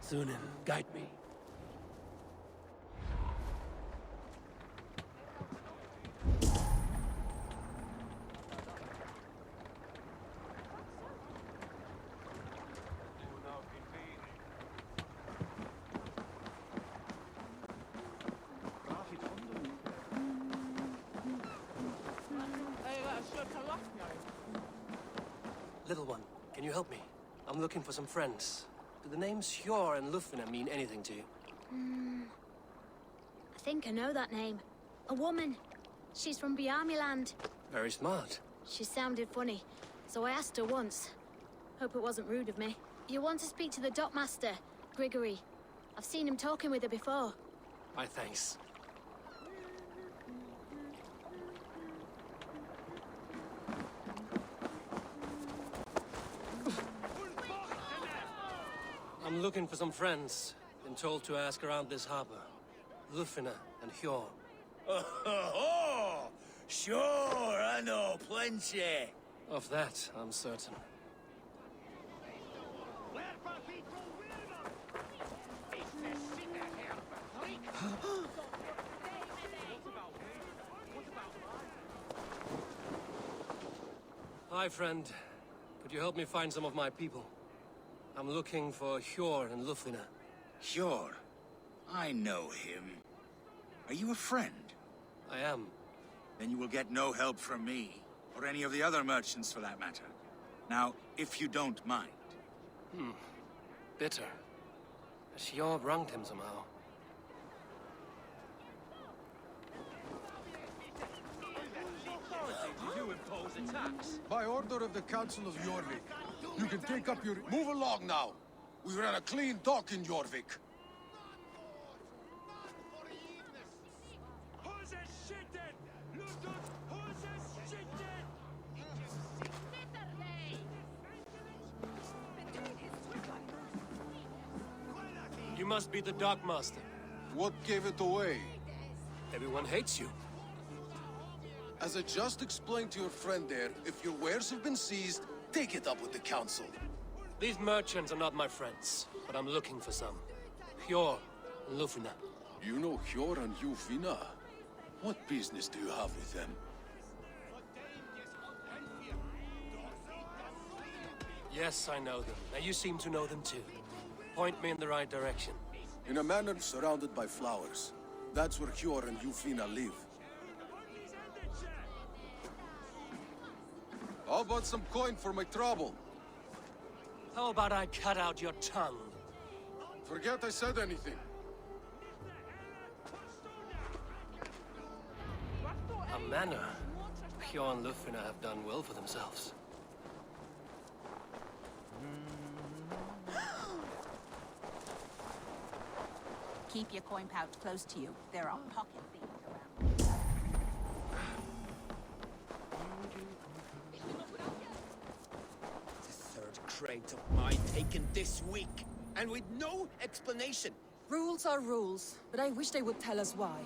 Sunan, guide me. Little one, can you help me? I'm looking for some friends. Do the names Hjorr and Ljufvina mean anything to you? I think I know that name. A woman. She's from Bjarmiland. Very smart. She sounded funny, so I asked her once. Hope it wasn't rude of me. You want to speak to the dockmaster, Grigory. I've seen him talking with her before. My thanks. I'm looking for some friends. Been told to ask around this harbor. Ljufvina and Hjorr. Oh, sure, I know plenty. Of that, I'm certain. Hi, friend. Could you help me find some of my people? I'm looking for Hjorr and Ljufvina. Sure, I know him. Are you a friend? I am. Then you will get no help from me, or any of the other merchants for that matter. Now, if you don't mind. Bitter. Has Hjorr wronged him somehow? By order of the Council of Jorvik. You can take up your... Move along now! We ran a clean dock in Jorvik. You must be the dockmaster. What gave it away? Everyone hates you. As I just explained to your friend there, if your wares have been seized, take it up with the Council. These merchants are not my friends, but I'm looking for some. Hjorr and Ljufvina. You know Hjorr and Ljufvina? What business do you have with them? Yes, I know them. Now you seem to know them too. Point me in the right direction. In a manor surrounded by flowers. That's where Hjorr and Ljufvina live. How about some coin for my trouble? How about I cut out your tongue? Forget I said anything. A manor. Hjorr and Ljufvina have done well for themselves. Keep your coin pouch close to you. There are pocket thieves around. The third crate of mine taken this week, and with no explanation. Rules are rules, but I wish they would tell us why.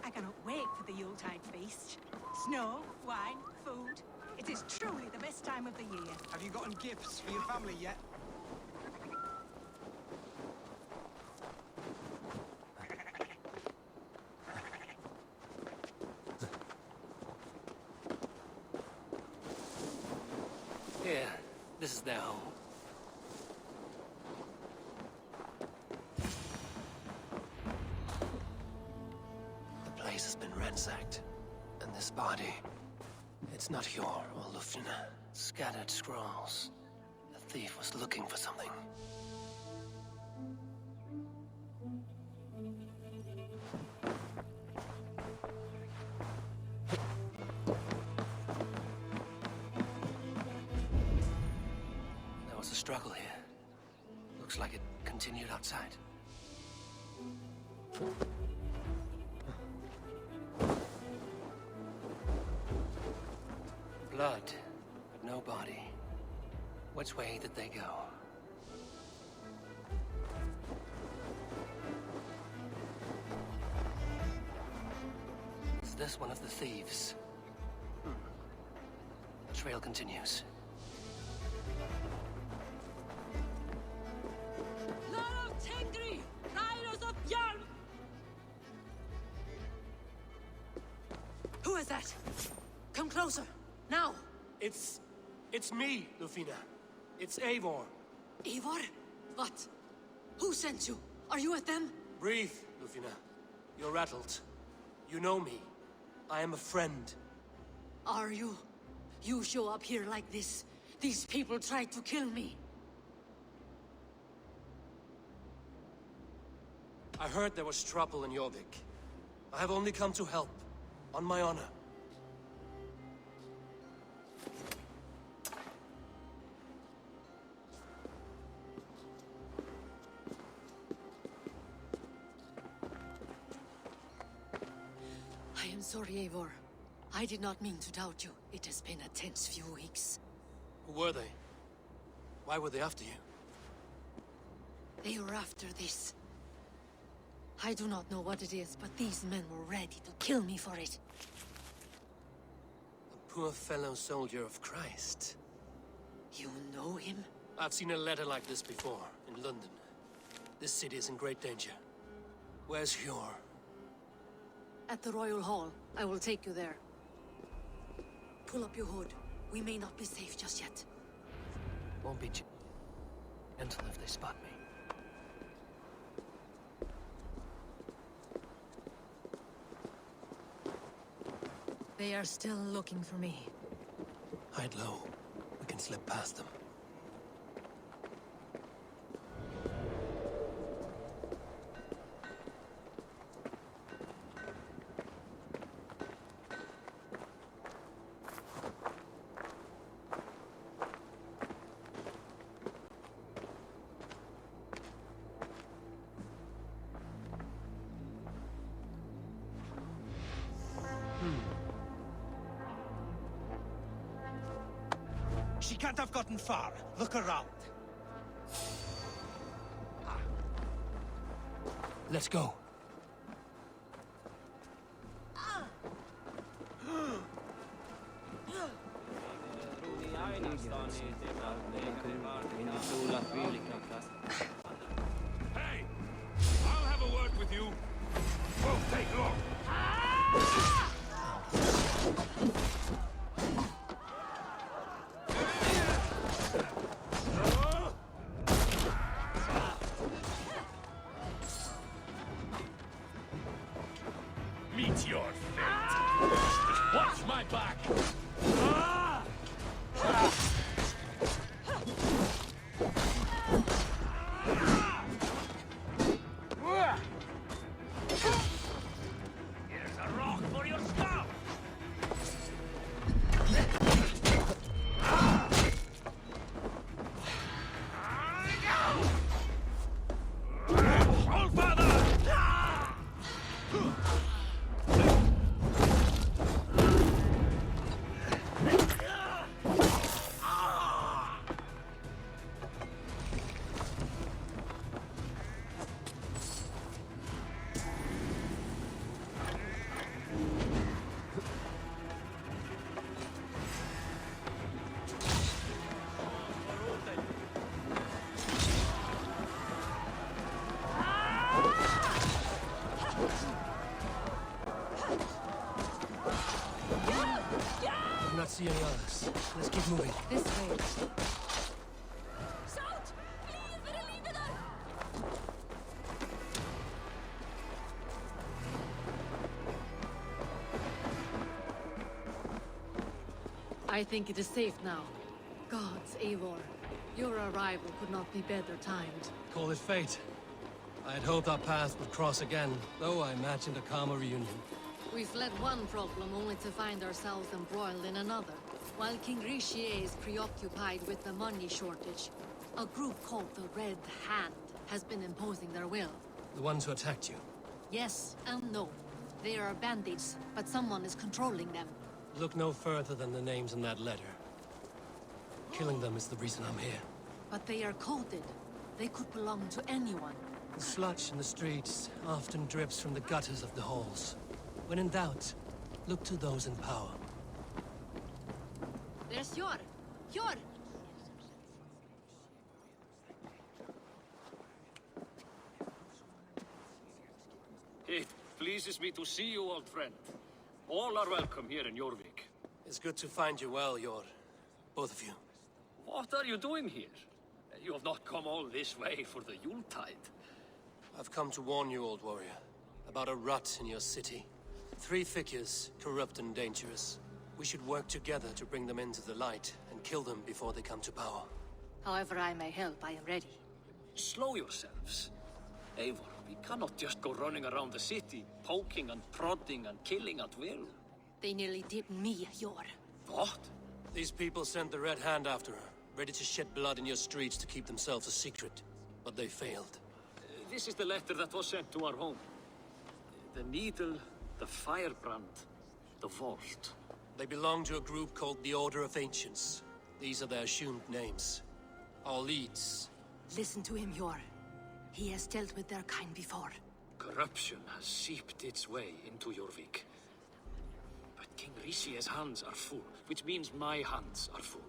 I cannot wait for the Yuletide feast. Snow, wine, food. It is truly the best time of the year. Have you gotten gifts for your family yet? Here, this is their home. The place has been ransacked. And this body... It's not Hjorr or Ljufvina. Scattered scrolls. The thief was looking for something. There was a struggle here. Looks like it continued outside. Blood, but no body. Which way did they go? this one of the thieves? The trail continues. Lord of Tengri! Riders of Hjorr! Who is that? Come closer, now! It's me, Ljufvina. It's Eivor. Eivor? What? Who sent you? Are you with them? Breathe, Ljufvina. You're rattled. You know me. I am a friend. Are you? You show up here like this. These people tried to kill me. I heard there was trouble in Jorvik. I have only come to help. On my honor. I am sorry, Eivor. I did not mean to doubt you. It has been a tense few weeks. Who were they? Why were they after you? They were after this. I do not know what it is, but these men were ready to kill me for it. A poor fellow soldier of Christ. You know him? I've seen a letter like this before, in London. This city is in great danger. Where's Hjorr? At the Royal Hall. I will take you there. Pull up your hood. We may not be safe just yet. Won't be gentle if they spot me. They are still looking for me. Hide low. We can slip past them. She can't have gotten far. Look around. Let's go. Hey! I'll have a word with you. Won't take long. Meet your fate. Watch my back. Here's a rock for your scalp. All father! I do not see any others. Let's keep moving. This way. Shout! Please, relieve us! I think it is safe now. Gods, Eivor. Your arrival could not be better timed. Call it fate. I had hoped our paths would cross again, though I imagined a calmer reunion. We fled one problem only to find ourselves embroiled in another. While King Richier is preoccupied with the money shortage, a group called the Red Hand has been imposing their will. The ones who attacked you. Yes and no. They are bandits, but someone is controlling them. Look no further than the names in that letter. Killing them is the reason I'm here. But they are coded. They could belong to anyone. The sludge in the streets often drips from the gutters of the halls. When in doubt, Look to those in power. There's Hjorr! Hjorr! It pleases me to see you, old friend. All are welcome here in Jorvik. It's good to find you well, Hjorr. Both of you. What are you doing here? You have not come all this way for the Yuletide. I've come to warn you, old warrior, about a rot in your city. 3 figures, corrupt and dangerous. We should work together to bring them into the light and kill them before they come to power. However I may help, I am ready. Slow yourselves. Eivor, we cannot just go running around the city, poking and prodding and killing at will. They nearly did me, Hjorr. What? These people sent the Red Hand after her, ready to shed blood in your streets to keep themselves a secret. But they failed. This is the letter that was sent to our home. The needle, the firebrand, the vault. They belong to a group called the Order of Ancients. These are their assumed names. Our leads. Listen to him, Hjorr. He has dealt with their kind before. Corruption has seeped its way into Jorvik. But King Rishi's hands are full, which means my hands are full.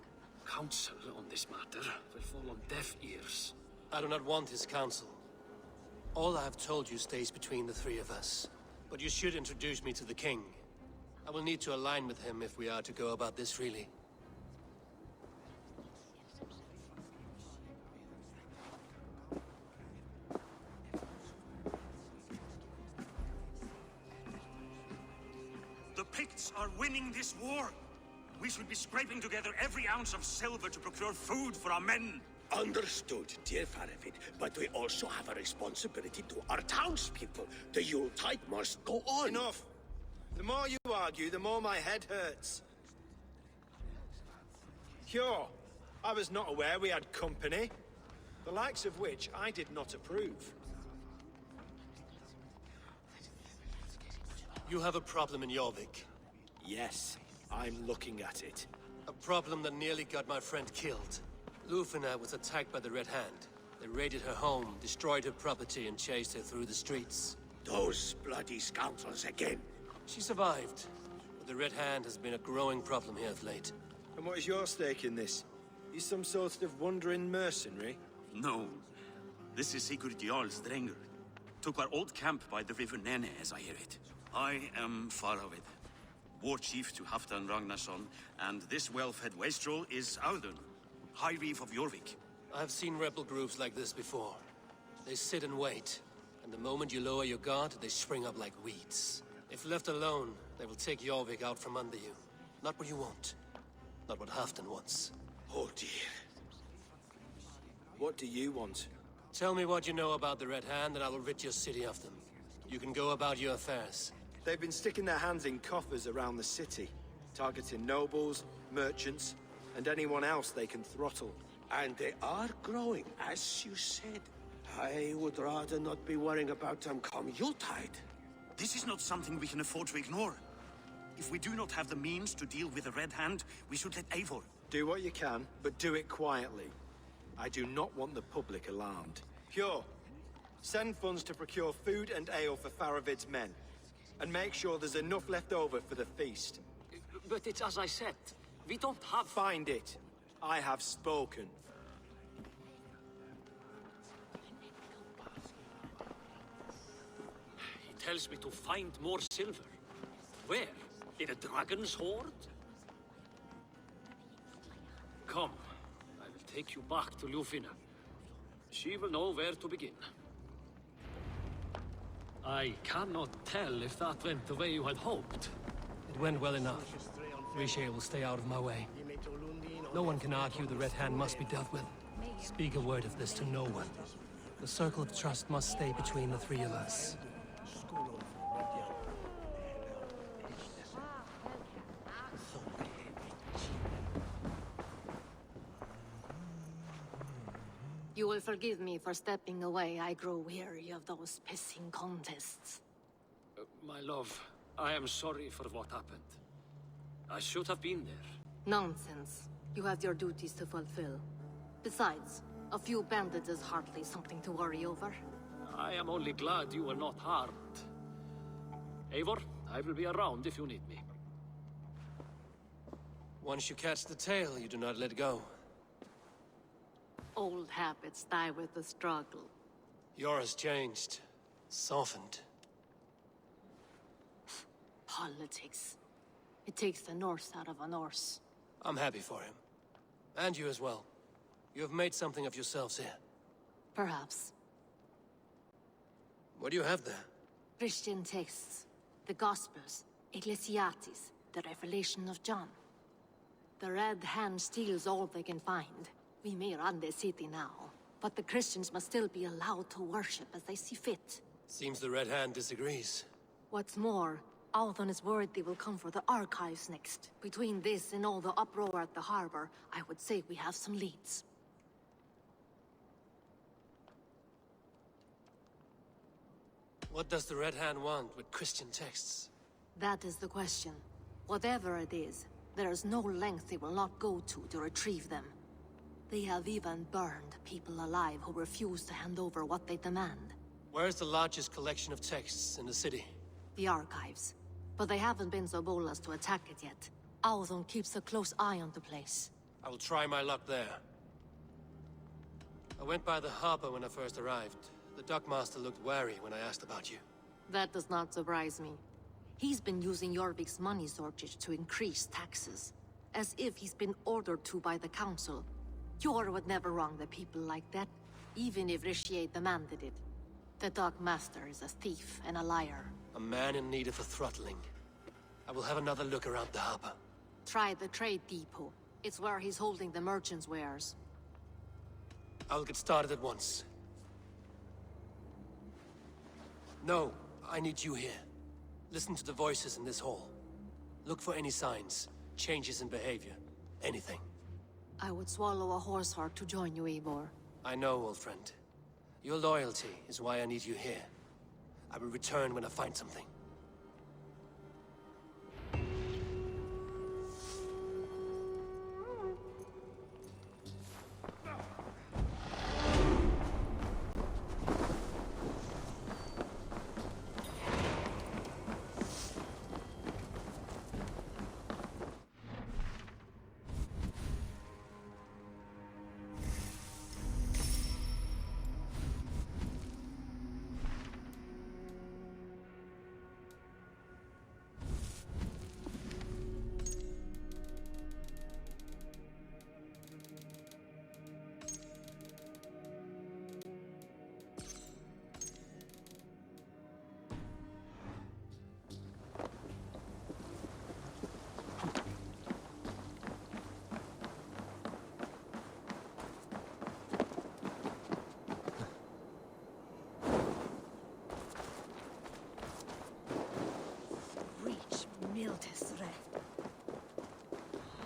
Counsel on this matter will fall on deaf ears. I do not want his counsel. All I have told you stays between the 3 of us. But you should introduce me to the king. I will need to align with him if we are to go about this freely. The Picts are winning this war. We should be scraping together every ounce of silver to procure food for our men. Understood, dear Faravid, but we also have a responsibility to our townspeople. The Yuletide must go on. Enough! The more you argue, the more my head hurts. Hjorr, I was not aware we had company, the likes of which I did not approve. You have a problem in Jorvik. Yes, I'm looking at it. A problem that nearly got my friend killed. Ljufvina was attacked by the Red Hand. They raided her home, destroyed her property, and chased her through the streets. Those bloody scoundrels again. She survived, but the Red Hand has been a growing problem here of late. And what is your stake in this? You some sort of wandering mercenary? No. This is Sigurd Jarl's Drenger. Took our old camp by the river Nene, as I hear it. I am Faravid, war chief to Halfdan Ragnarsson, and this well-fed wastrel is Audun, High Reeve of Jorvik. I've seen rebel groups like this before. They sit and wait, and the moment you lower your guard, they spring up like weeds. If left alone, they will take Jorvik out from under you. Not what you want. Not what Halfdan wants. Oh dear. What do you want? Tell me what you know about the Red Hand, and I will rid your city of them. You can go about your affairs. They've been sticking their hands in coffers around the city, targeting nobles, merchants, and anyone else they can throttle. And they are growing, as you said. I would rather not be worrying about them come Yuletide. This is not something we can afford to ignore. If we do not have the means to deal with the Red Hand, we should let Eivor. Do what you can, but do it quietly. I do not want the public alarmed. Hjorr, send funds to procure food and ale for Faravid's men. And make sure there's enough left over for the feast. But it's as I said. We don't have... Find it. I have spoken. He tells me to find more silver. Where? In a dragon's hoard? Come. I will take you back to Ljufvina. She will know where to begin. I cannot tell if that went the way you had hoped. It went well enough. Rishi will stay out of my way. No one can argue the Red Hand must be dealt with. Speak a word of this to no one. The circle of trust must stay between the 3 of us. You will forgive me for stepping away. I grow weary of those pissing contests. My love, I am sorry for what happened. I should have been there. Nonsense. You have your duties to fulfill. Besides, a few bandits is hardly something to worry over. I am only glad you were not harmed. Eivor, I will be around if you need me. Once you catch the tail, you do not let go. Old habits die with the struggle. Hjorr has changed. Softened. Politics. It takes the Norse out of a Norse. I'm happy for him. And you as well. You have made something of yourselves here. Perhaps. What do you have there? Christian texts. The Gospels. Ecclesiastes. The Revelation of John. The Red Hand steals all they can find. We may run the city now, but the Christians must still be allowed to worship as they see fit. Seems the Red Hand disagrees. What's more, Althon is worried they will come for the archives next. Between this and all the uproar at the harbor, I would say we have some leads. What does the Red Hand want with Christian texts? That is the question. Whatever it is, there is no length they will not go to retrieve them. They have even burned people alive who refuse to hand over what they demand. Where's the largest collection of texts in the city? The archives. But they haven't been so bold as to attack it yet. Althon keeps a close eye on the place. I will try my luck there. I went by the harbor when I first arrived. The dockmaster looked wary when I asked about you. That does not surprise me. He's been using Jorvik's money shortage to increase taxes. As if he's been ordered to by the council. Hjorr would never wrong the people like that, even if Rishier demanded it. The dockmaster is a thief and a liar. A man in need of a throttling. I will have another look around the harbor. Try the trade depot. It's where he's holding the merchants' wares. I'll get started at once. No, I need you here. Listen to the voices in this hall. Look for any signs, changes in behavior, anything. I would swallow a horse heart to join you, Eivor. I know, old friend. Your loyalty is why I need you here. I will return when I find something.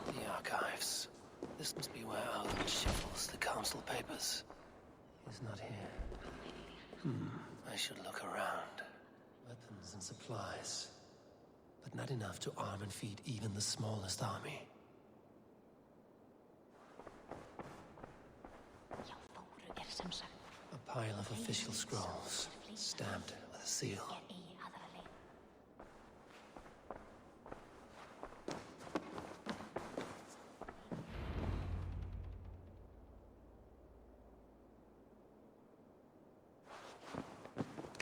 The archives. This must be where Alden shuffles the council papers. He's not here. I should look around. Weapons and supplies. But not enough to arm and feed even the smallest army. A pile of official scrolls, stamped with a seal.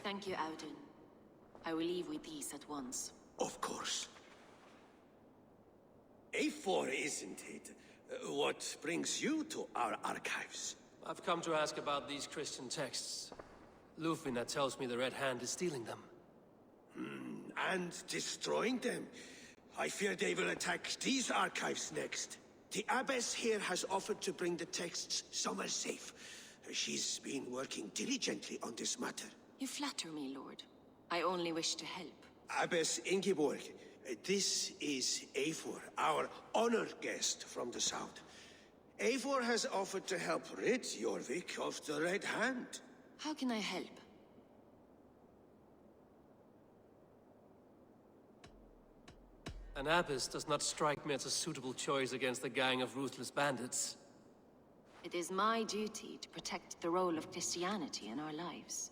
Thank you, Audun. I will leave with these at once. Of course. Eivor, isn't it? What brings you to our archives? I've come to ask about these Christian texts. Ljufvina tells me the Red Hand is stealing them. And destroying them. I fear they will attack these archives next. The abbess here has offered to bring the texts somewhere safe. She's been working diligently on this matter. You flatter me, Lord. I only wish to help. Abbess Ingeborg, this is Eivor, our honored guest from the south. Eivor has offered to help rid Jorvik of the Red Hand. How can I help? An abbess does not strike me as a suitable choice against a gang of ruthless bandits. It is my duty to protect the role of Christianity in our lives.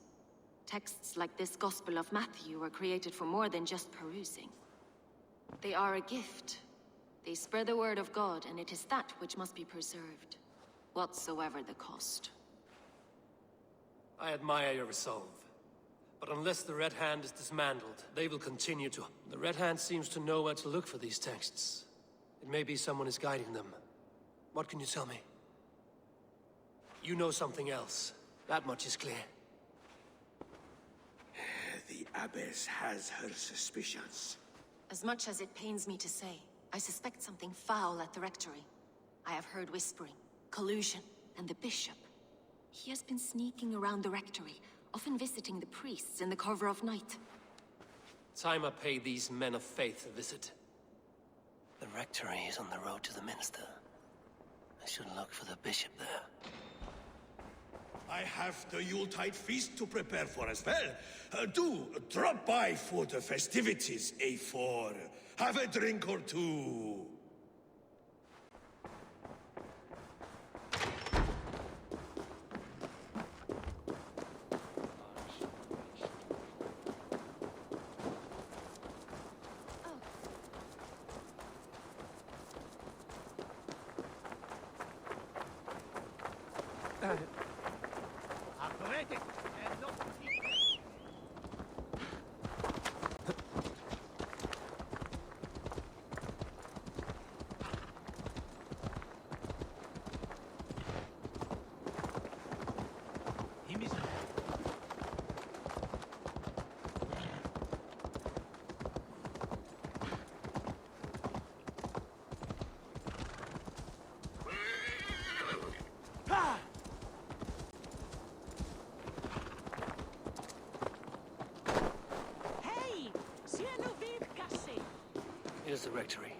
Texts like this Gospel of Matthew were created for more than just perusing. They are a gift, They spread the word of God, and it is that which must be preserved, whatsoever the cost. I admire your resolve. But unless the Red Hand is dismantled, they will continue to... The Red Hand seems to know where to look for these texts. It may be someone is guiding them. What can you tell me? You know something else. That much is clear. The Abbess has her suspicions. As much as it pains me to say, I suspect something foul at the rectory. I have heard whispering, collusion, and the bishop. He has been sneaking around the rectory, often visiting the priests in the cover of night. Time I pay these men of faith a visit. The rectory is on the road to the minster. I should look for the bishop there. I have the Yuletide feast to prepare for as well. Do drop by for the festivities, Eivor. Have a drink or two. Here's the rectory.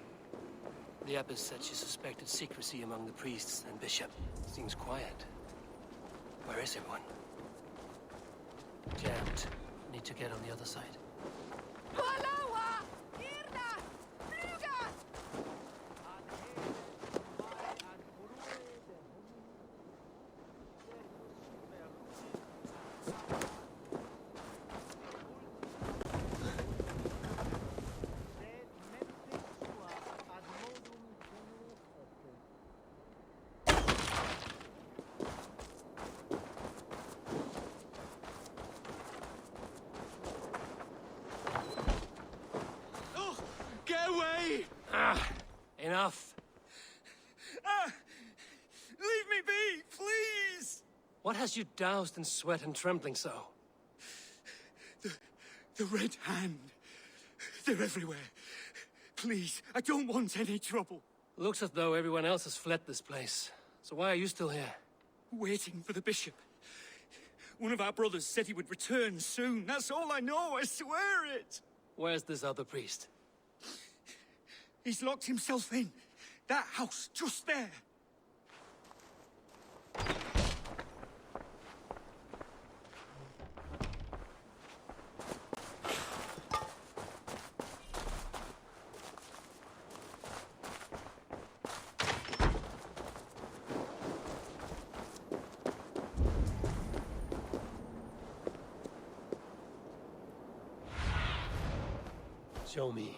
The abbess said she suspected secrecy among the priests and bishop. Seems quiet. Where is everyone? Jammed. Need to get on the other side. Enough. Leave me be, please! What has you doused in sweat and trembling so? The Red Hand. They're everywhere. Please, I don't want any trouble. Looks as though everyone else has fled this place. So why are you still here? Waiting for the bishop. One of our brothers said he would return soon. That's all I know, I swear it! Where's this other priest? He's locked himself in. That house, just there. Show me.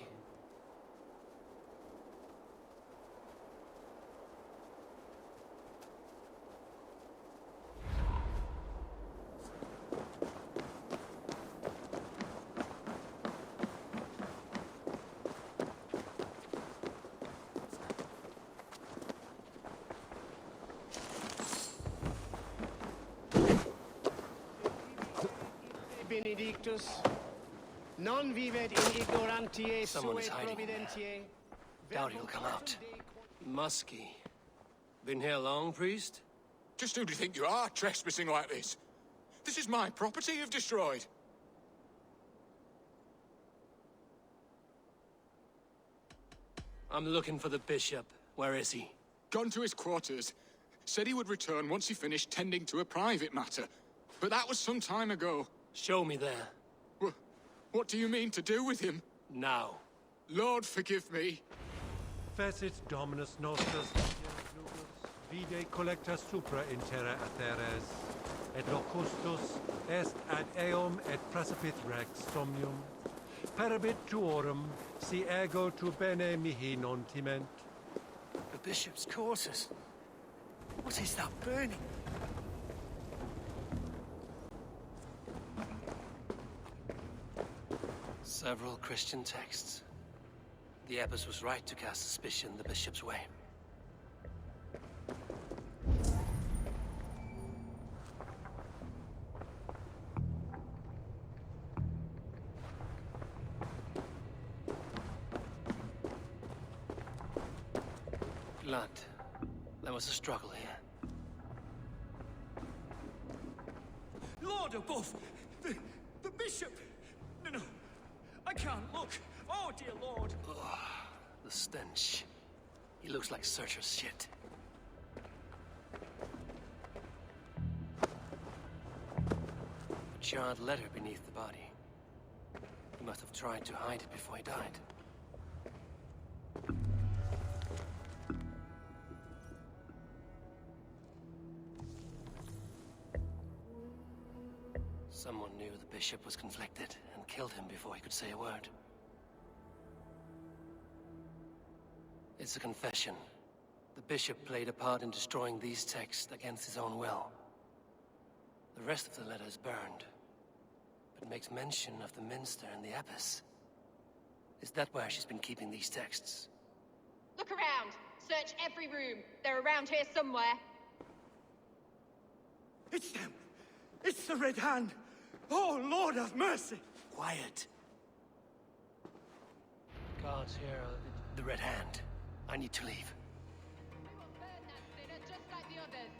Benedictus, non vivet in ignorantiae Someone is sue hiding providentiae. Doubt he'll come out. Musky. Been here long, priest? Just who do you think you are, trespassing like this? This is my property you've destroyed. I'm looking for the bishop. Where is he? Gone to his quarters. Said he would return once he finished tending to a private matter. But that was some time ago. Show me there. What do you mean to do with him? Now. Lord, forgive me. Fecit Dominus nostus vide collecta supra in terra atheres, et locustus est ad eum et praesipit rex somnium, Perabit tuorum, si ego tu bene mihi non timent. The bishop's quarters. What is that burning? Several Christian texts. The abbess was right to cast suspicion the bishop's way. Blood. There was a struggle here. Lord above! The bishop! No, I can't look. Oh, dear Lord. Ugh, the stench. He looks like Searcher's shit. A charred letter beneath the body. He must have tried to hide it before he died. Someone knew the bishop was conflicted and killed him before he could say a word. It's a confession. The bishop played a part in destroying these texts against his own will. The rest of the letter is burned, but makes mention of the minster and the abbess. Is that where she's been keeping these texts? Look around! Search every room. They're around here somewhere. It's them! It's the Red Hand! Oh, Lord have mercy! Quiet. Guards here are the Red Hand. I need to leave. We will burn that sinner just like the others.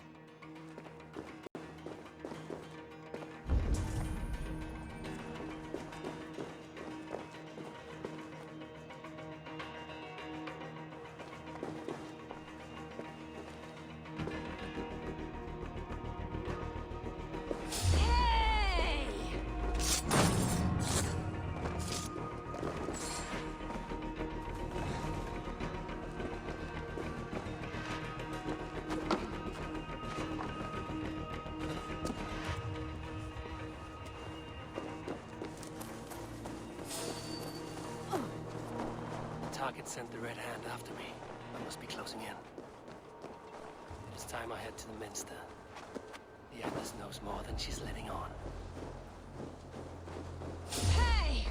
Target sent the Red Hand after me. I must be closing in. It's time I head to the minster. The abbess knows more than she's letting on. Hey!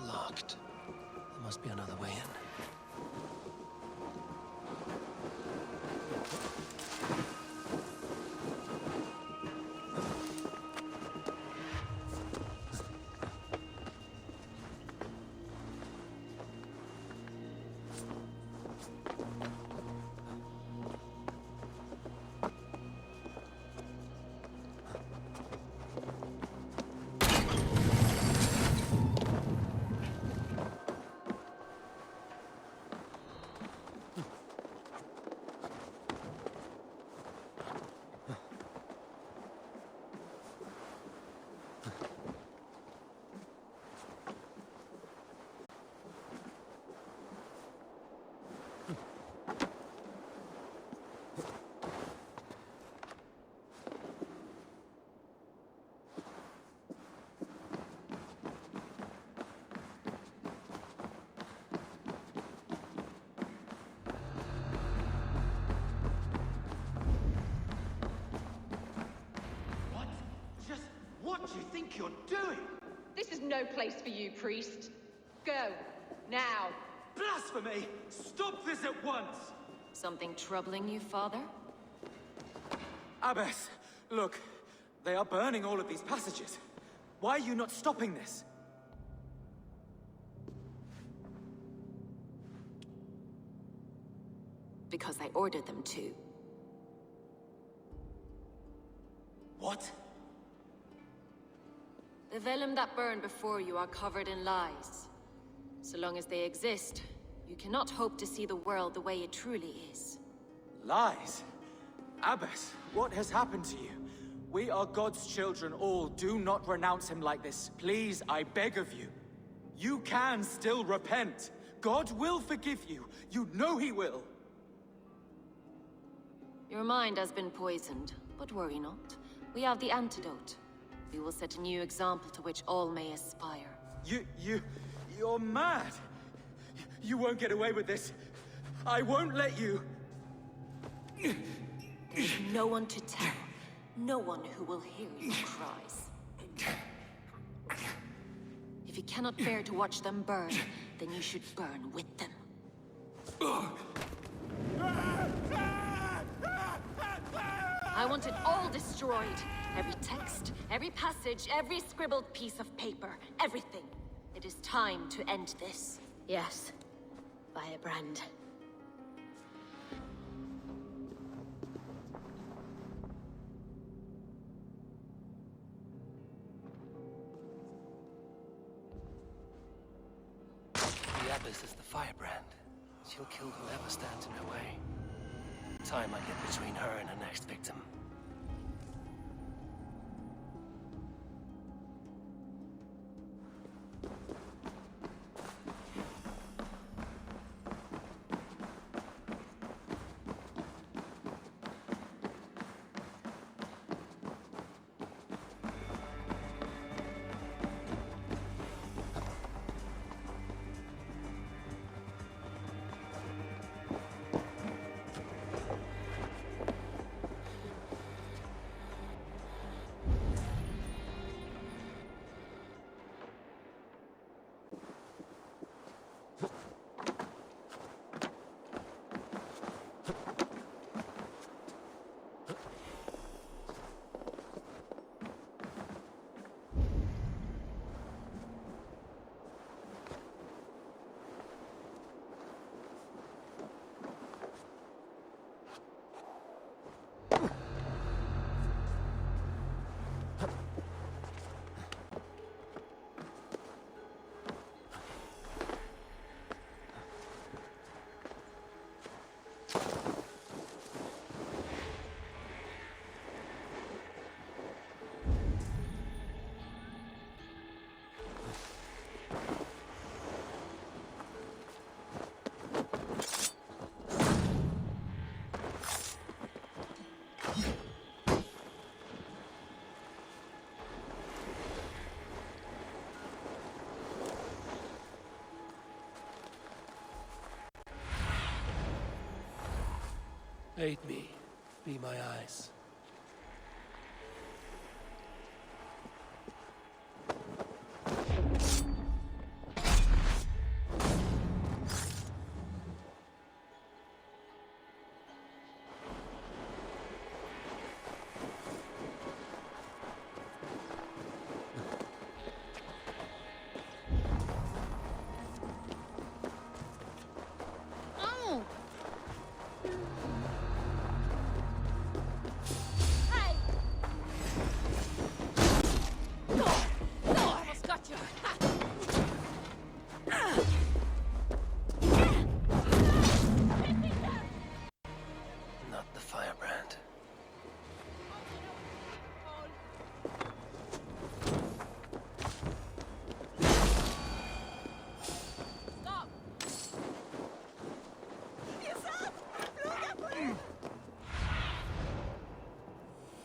Locked. There must be another way in. What do you think you're doing? This is no place for you, priest. Go. Now. Blasphemy! Stop this at once! Something troubling you, Father? Abbess, look. They are burning all of these passages. Why are you not stopping this? Because I ordered them to. What? The vellum that burned before you are covered in lies. So long as they exist, you cannot hope to see the world the way it truly is. Lies? Abbess, what has happened to you? We are God's children all. Do not renounce him like this. Please, I beg of you. You can still repent. God will forgive you. You know he will. Your mind has been poisoned, but worry not. We have the antidote. We will set a new example to which all may aspire. You're mad. You won't get away with this. I won't let you. There's no one to tell. No one who will hear your cries. If you cannot bear to watch them burn, then you should burn with them. I want it all destroyed. Every text, every passage, every scribbled piece of paper, everything. It is time to end this. Yes. Firebrand. The Abbess is the firebrand. She'll kill whoever stands in her way. Time might get between her and her next victim. Aid me. Be my eyes.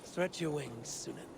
Stretch your wings, Sunan.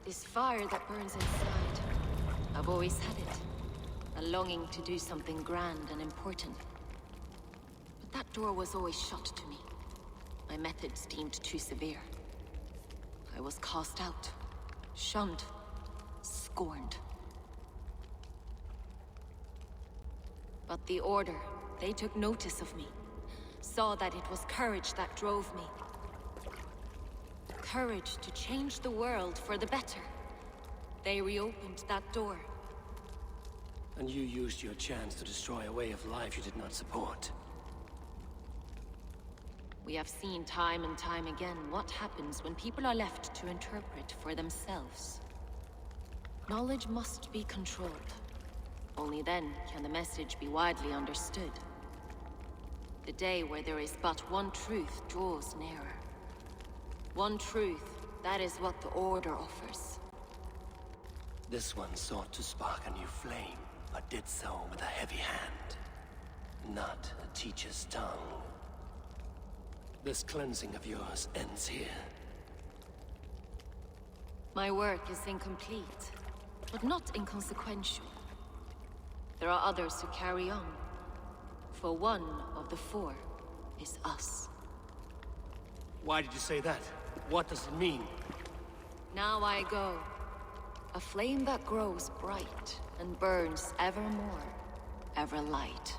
This fire that burns inside. I've always had it. A longing to do something grand and important. But that door was always shut to me. My methods deemed too severe. I was cast out, shunned, scorned. But the Order, they took notice of me. Saw that it was courage that drove me. Courage to change the world for the better. They reopened that door. And you used your chance to destroy a way of life you did not support. We have seen time and time again what happens when people are left to interpret for themselves. Knowledge must be controlled. Only then can the message be widely understood. The day where there is but one truth draws nearer. One truth, that is what the Order offers. This one sought to spark a new flame, but did so with a heavy hand. Not a teacher's tongue. This cleansing of yours ends here. My work is incomplete, but not inconsequential. There are others who carry on. For one of the four is us. Why did you say that? What does it mean? Now I go. A flame that grows bright and burns ever more, ever light.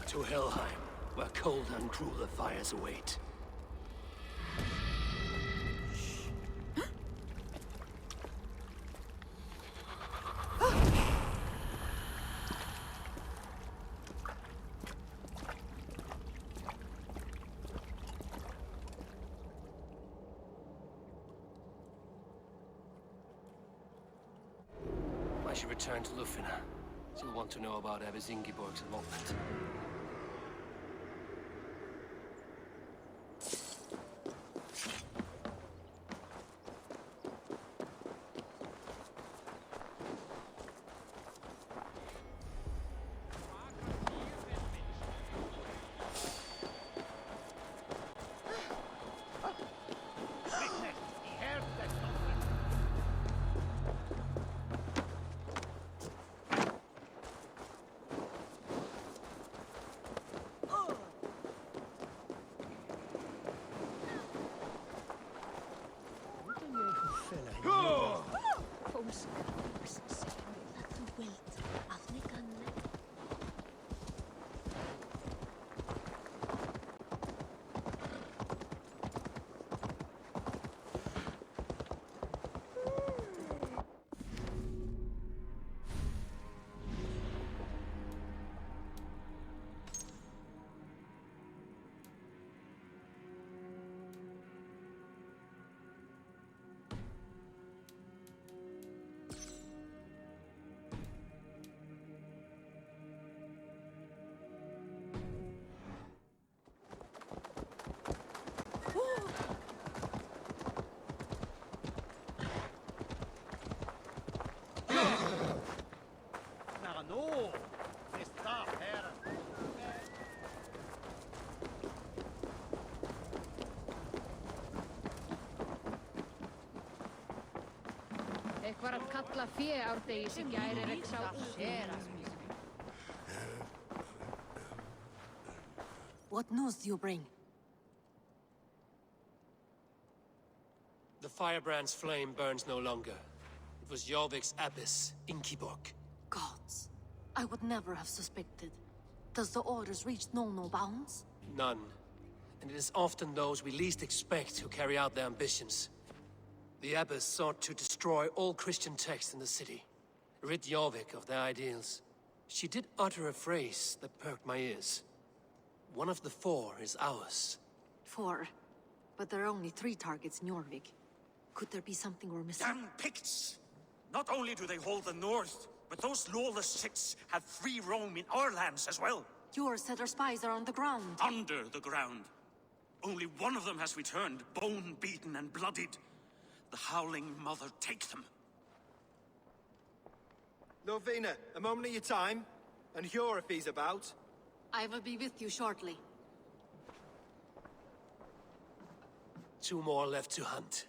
To Helheim, where cold and crueler fires await. I should return to Ljufvina. She'll want to know about Abbess Ingeborg's involvement. Var að kalla fé árdegis í gær ekki sá sér. What news do you bring? The firebrand's flame burns no longer. It was Jorvik's abbess, Ingeborg. Gods, I would never have suspected. Does the orders reach no bounds? None. And it is often those we least expect who carry out their ambitions. The abbess sought to destroy all Christian texts in the city, rid Jorvik of their ideals. She did utter a phrase that perked my ears. One of the four is ours. 4? But there are only 3 targets in Jorvik. Could there be something we're missing? Damn Picts! Not only do they hold the north, but those lawless shits have free roam in our lands as well. Hjorr said our spies are on the ground. Under the ground. Only one of them has returned, bone-beaten and bloodied. The Howling Mother take them. Ljufvina, a moment of your time. And Hjorr if he's about. I will be with you shortly. 2 more left to hunt.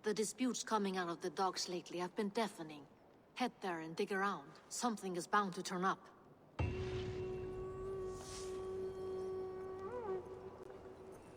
The disputes coming out of the docks lately have been deafening. Head there and dig around. Something is bound to turn up.